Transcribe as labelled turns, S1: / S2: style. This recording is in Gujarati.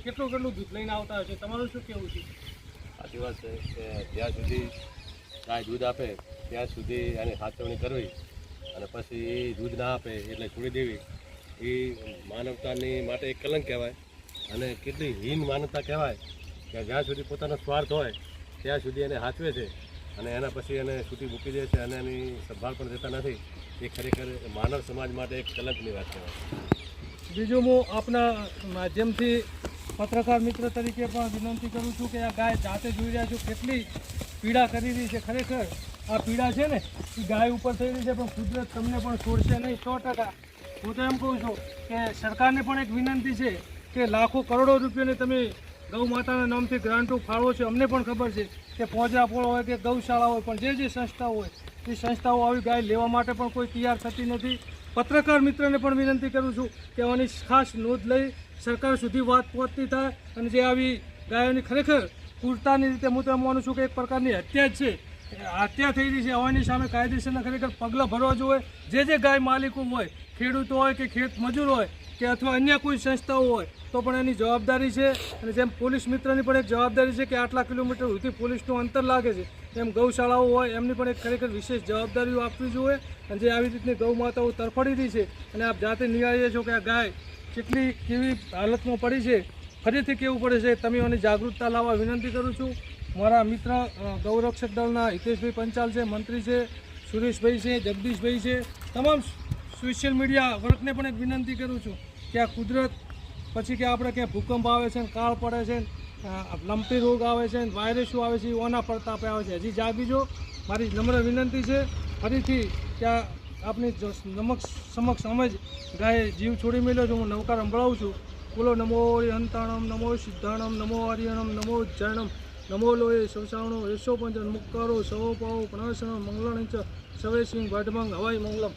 S1: કેટલું દૂધ લઈને આવતા હશે, તમારું શું કહેવું છે?
S2: સાચી વાત છે કે જ્યાં સુધી ગાય દૂધ આપે ત્યાં સુધી એની સાચવણી કરવી અને પછી એ દૂધ ના આપે એટલે છોડી દેવી એ માનવતાની માટે એક કલંક કહેવાય અને કેટલી હીન માનવતા કહેવાય કે જ્યાં સુધી પોતાનો સ્વાર્થ હોય ત્યાં સુધી એને સાચવે છે અને એના પછી એને છૂટી મૂકી દે છે અને એની સંભાળ પણ દેતા નથી. એ ખરેખર માનવ સમાજ માટે એક કલંકની વાત કહેવાય.
S1: બીજું હું આપના માધ્યમથી પત્રકાર મિત્ર તરીકે પણ વિનંતી કરું છું કે આ ગાય જાતે જોઈ રહ્યા છો કેટલી પીડા કરી રહી છે. ખરેખર આ પીડા છે ને એ ગાય ઉપર થઈ રહી છે, પણ કુદરત તમને પણ છોડશે નહીં 100%. હું તો એમ કહું છું કે સરકારને પણ એક વિનંતી છે કે લાખો કરોડો રૂપિયાની તમે ગૌ માતાના નામથી ગ્રાન્ટો ફાળવો છો. અમને પણ ખબર છે કે પોજરાપોળ હોય કે ગૌશાળા હોય, પણ જે સંસ્થાઓ હોય એ સંસ્થાઓ આવી ગાય લેવા માટે પણ કોઈ તૈયાર થતી નથી. પત્રકાર મિત્રને પણ વિનંતી કરું છું કે આની ખાસ નોંધ લઈ સરકાર સુધી વાત પહોંચતી થાય અને જે આવી ગાયોની ખરેખર ક્રૂરતાની રીતે હું તો એમ માનું છું કે એક પ્રકારની હત્યા જ છે, હત્યા થઈ રહી છે. હવાની સામે કાયદેસરના ખરેખર પગલાં ભરવા જોઈએ. જે ગાય માલિકો હોય, ખેડૂતો હોય કે ખેત મજૂર હોય કે અથવા અન્ય કોઈ સંસ્થાઓ હોય તો પણ એની જવાબદારી છે. અને જેમ પોલીસ મિત્રની પણ એક જવાબદારી છે કે આટલા કિલોમીટર સુધી પોલીસનું અંતર લાગે છે, એમ ગૌશાળાઓ હોય એમની પણ એક ખરેખર વિશેષ જવાબદારીઓ આપવી જોઈએ. અને જે આવી રીતની ગૌ માતાઓ તરફડી રહી છે અને આપ જાતે નિહાળીએ છો કે આ ગાય કેવી હાલતમાં પડી છે, ફરીથી કેવું પડે છે, તમે એની જાગૃતતા લાવવા વિનંતી કરું છું. મારા મિત્ર ગૌરક્ષક દળના હિતેશભાઈ પંચાલ છે, મંત્રી છે, સુરેશભાઈ છે, જગદીશભાઈ છે, તમામ સોશિયલ મીડિયા વર્કને પણ એક વિનંતી કરું છું કે આ કુદરત પછી કે આપણે ક્યાં ભૂકંપ આવે છે, કાળ પડે છે, લંપી રોગ આવે છે, વાયરસો આવે છે, ઓના પ્રતાપે આવે છે. હજી જાગીજો, મારી નમ્ર વિનંતી છે. ફરીથી ત્યાં આપની સમક્ષ અમે જ ગાય જીવ છોડી મેળ્યો છું. હું નવકાર સંભળાવું છું. બોલો નમો હંતાણમ, નમો સિદ્ધાણમ, નમો હરિયણમ, નમો જૈનમ, નમો લોહે શવસાવણો યશો પંચન મુક્કારો સવો પાવો પ્રણસણ મંગલણ સવે સિંહ ભટમંગ હવાઈ મંગલમ.